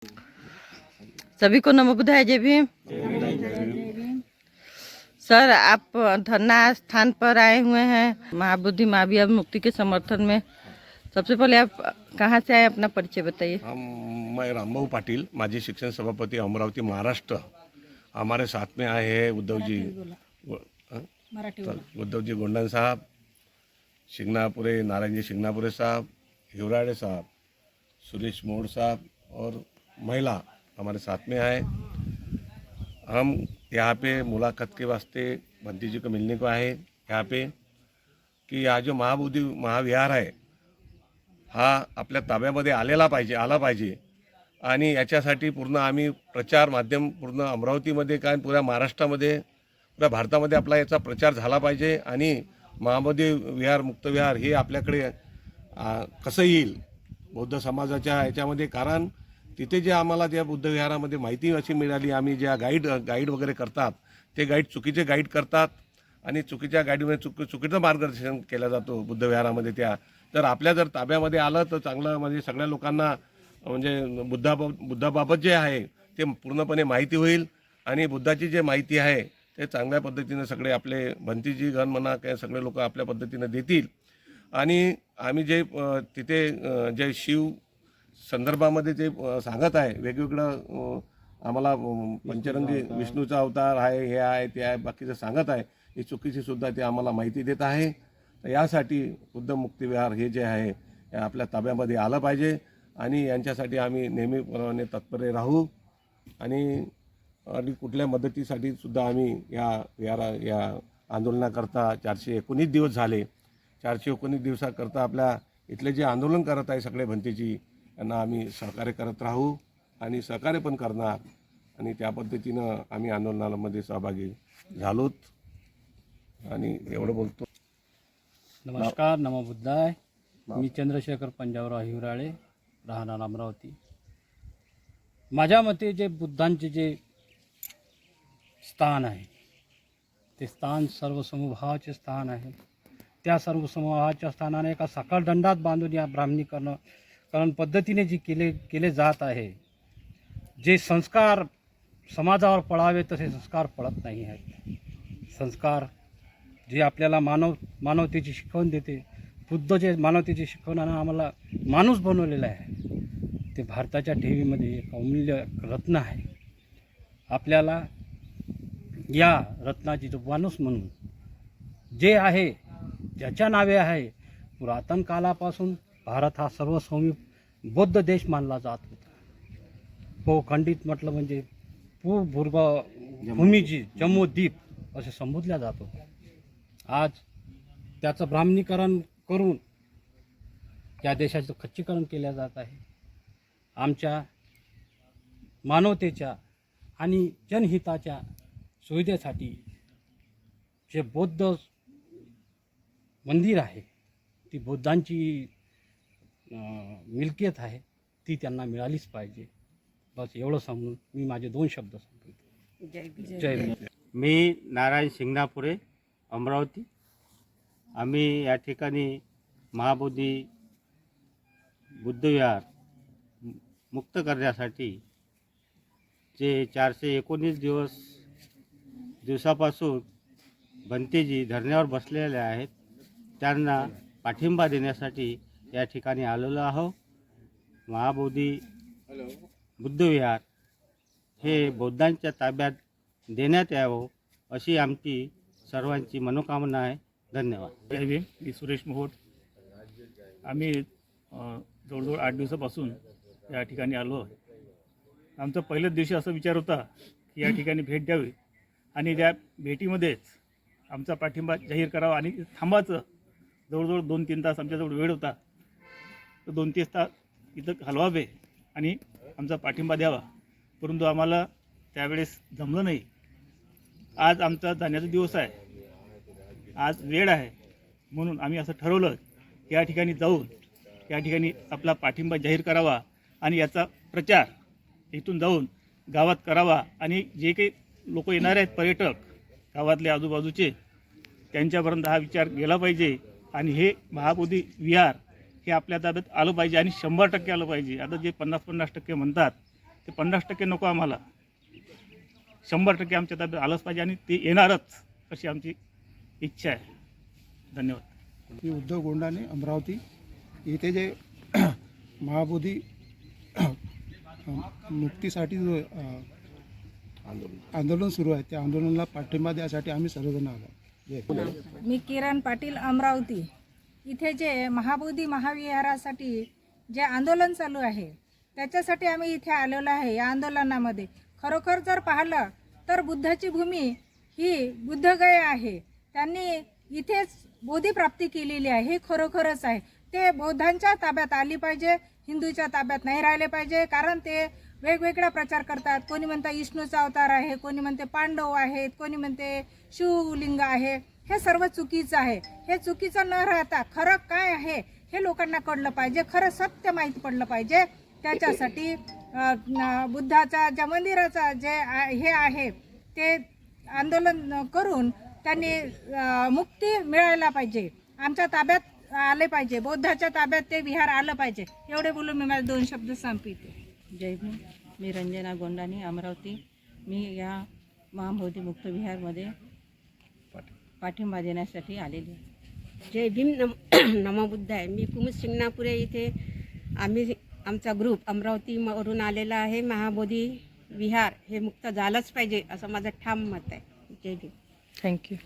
सभी को नमो बुद्धाय जय भीम। सर, आप धरना स्थान पर आए हुए हैं महाबोधि महावीर मुक्ति के समर्थन में। सबसे पहले आप कहाँ से आए, अपना परिचय बताइए। मैं रामभाऊ पाटिल, माजी शिक्षण सभापति अमरावती महाराष्ट्र। हमारे साथ में आए हैं उद्धवजी गोंडन साहब, शिंगणापुरे नारायणजी शिंगणापुरे साहब, हिवराड़े साहब, सुरेश मोड़ साहब और महिला हमारे साथ में आए। हम यहाँ पे मुलाकात के वास्ते बंटी जी को मिलने को आए यहाँ पे कि हा जो महाबोधी महाविहार आहे हा आपल्या ताब्यामध्ये आला पाहिजे आणि याच्यासाठी पूर्ण आम्ही प्रचार माध्यम पूर्ण अमरावतीमध्ये काय पुऱ्या महाराष्ट्रामध्ये पुऱ्या भारतामध्ये आपला याचा प्रचार झाला पाहिजे आणि महाबोधी विहार मुक्त विहार हे आपल्याकडे कसं येईल बौद्ध समाजाच्या याच्यामध्ये। कारण तिथे जे आम्हाला त्या बुद्ध विहारामध्ये माहिती अशी मिळाली, आम्ही ज्या गाईड वगैरे करतात ते गाईड चुकीचे गाईड करतात आणि चुकीच्या गाईडमध्ये चुकीचं मार्गदर्शन केलं जातो बुद्ध विहारामध्ये। त्या जर ताब्यामध्ये आलं तर चांगलं, म्हणजे सगळ्या लोकांना म्हणजे बुद्धाबाबत जे आहे ते पूर्णपणे माहिती होईल आणि बुद्धाची जे माहिती आहे ते चांगल्या पद्धतीने सगळे आपले भंतीजी गण म्हणा काय सगळे लोक आपल्या पद्धतीने देतील। आणि आम्ही जे तिथे जे शिव संदर्भामध्ये ते सांगत आहे वेगवेगळं आम्हाला पंचरंगी विष्णूचा अवतार आहे, हे आहे ते आहे बाकीचं सांगत आहे, ही चुकीची सुद्धा ते आम्हाला माहिती देत आहे। तर यासाठी बुद्ध मुक्ती विहार हे जे आहे हे आपल्या ताब्यामध्ये आलं पाहिजे आणि यांच्यासाठी आम्ही नेहमीप्रमाणे तत्पर राहू आणि कुठल्या मदतीसाठी सुद्धा आम्ही या आंदोलनाकरता 419 दिवस झाले। 419 दिवसाकरता आपल्या इथले जे आंदोलन करत आहे सगळे भंतीजी यांना आम्ही सहकार्य करत राहू आणि सहकार्य पण करणार आणि त्या पद्धतीनं आम्ही आंदोलनामध्ये सहभागी झालोत आणि एवढं बोलतो। नमस्कार, नमो बुद्धाय। मी चंद्रशेखर पंजाबराव हिवराळे, राहणार अमरावती। माझ्या मते जे बुद्धांचे जे स्थान आहे ते स्थान सर्वसमभावाचे स्थान आहे। त्या सर्वसमभावाच्या स्थानाने एका सकाळ दंडात बांधून या ब्राह्मणीकरण पद्धतीने जे केले जात आहे, जे संस्कार समाजावर पडावे तसे संस्कार पडत नाही आहेत। संस्कार जे आपल्याला मानवतेची शिकवण देते, बुद्ध जे मानवतेची शिकवणानं आम्हाला माणूस बनवलेला आहे, ते भारताच्या ठेवीमध्ये एक अमूल्य रत्न आहे। आपल्याला या रत्नाची जो माणूस म्हणून जे आहे ज्याच्या नावे आहे, पुरातन कालापासून भारत हा सर्वस्वामी बौद्ध देश मानला जात होता। भूखंडित म्हटलं म्हणजे भूमीजी जम्मूद्वीप असे संबोधल्या जात होते। आज त्याचं ब्राह्मणीकरण करून या देशाचं खच्चीकरण केलं जात आहे। आमच्या मानवतेच्या आणि जनहिताच्या सुविधेसाठी जे बौद्ध मंदिर आहे ती बुद्धांची मिल्कियत आहे, ती त्यांना मिळालीच पाहिजे। बस एवढं सांगून मी माझे 2 शब्द सांगतो। जय भीम। मी नारायण शिंगणापुरे, अमरावती। आम्ही या ठिकाणी महाबोधी बुद्धविहार मुक्त करण्यासाठी जे 419 दिवसापासून भंतेजी धरण्यावर बसलेले आहेत त्यांना पाठिंबा देण्यासाठी या ठिकाणी आलेलो आहोत। महाबोधी बुद्धविहार हे बौद्धांच्या ताब्यात देण्यात यावं अशी आमची सर्वांची मनोकामना आहे। धन्यवाद। जय भीम। मी सुरेश मोहोळ। आम्ही जवळजवळ 8 दिवसापासून या ठिकाणी आलो आहे। आमचा पहिल्याच दिवशी असा विचार होता की या ठिकाणी भेट द्यावी आणि त्या भेटीमध्येच आमचा पाठिंबा जाहीर करावा आणि थांबायचं। जवळजवळ 2-3 तास आमच्याजवळ वेळ होता, तर 2-3 तास इथं घालवावे आणि आमचा पाठिंबा द्यावा, परंतु आम्हाला त्यावेळेस जमलं नाही। आज आमचा जाण्याचा दिवस आहे, आज वेळ आहे, म्हणून आम्ही असं ठरवलं की या ठिकाणी जाऊन या ठिकाणी आपला पाठिंबा जाहीर करावा आणि याचा प्रचार इथून जाऊन गावात करावा आणि जे काही लोक येणार आहेत पर्यटक गावातले आजूबाजूचे त्यांच्यापर्यंत हा विचार गेला पाहिजे आणि हे महाबोधी विहार हे आपल्या ताब्यात आलं पाहिजे आणि 100% आलं पाहिजे। आता जे 50-50% म्हणतात ते 50% नको आम्हाला, 100% आमच्या ताब्यात आलंच पाहिजे आणि ते येणारच अशी आमची इच्छा आहे. धन्यवाद. मी उद्धव गोंडाने, अमरावती. इथे जे महाबोधी मुक्तीसाठी जो आंदोलन सुरू आहे त्या आंदोलनाला पाठिंबा द्यासाठी आम्ही सर्वजण आलो. जय हिंद. मी किरण पाटील, अमरावती. इथे जे महाबोधी महाविहारासाठी जे आंदोलन चालू आहे त्याच्यासाठी आम्ही इथे आलेलो आहे. या आंदोलनामध्ये खरोखर जर पाहिलं तर बुद्धाची भूमी ही बुद्धगया आहे. त्यांनी इथेच बोधिप्राप्ती केलेली आहे. हे खरोखरच आहे. ते बौद्धांच्या ताब्यात आली पाहिजे, हिंदूच्या ताब्यात नाही राहिले पाहिजे. कारण ते वेगवेगळा प्रचार करतात. कोणी म्हणतं विष्णूचा अवतार आहे, कोणी म्हणते पांडव आहेत, कोणी म्हणते शिवलिंग आहे. हे सर्व चुकीचं आहे. हे चुकीचं न राहता खरं काय आहे हे लोकांना कळलं पाहिजे. खरं सत्य माहिती पडलं पाहिजे. त्याच्यासाठी बुद्धाच्या ज्या मंदिराचा जे हे आहे ते आंदोलन करून त्यांनी मुक्ती मिळायला पाहिजे. आमच्या ताब्यात आले पाहिजे, बौद्धाच्या ताब्यात ते विहार आलं पाहिजे. एवढे बोलून मी माझे 2 शब्द संपवते. जय भीम. मी रंजना गोंडाने, अमरावती. मी या महाबोधी मुक्त विहारमध्ये पाठिंबा देण्यासाठी आलेली आहे. जय भीम. नमो बुद्ध आहे. मी कुमुद शिंगणापुरे इथे आमचा ग्रुप अमरावतीवरून आलेला आहे. महाबोधी विहार हे मुक्त झालंच पाहिजे असं माझं ठाम मत आहे. जय भीम. थँक्यू.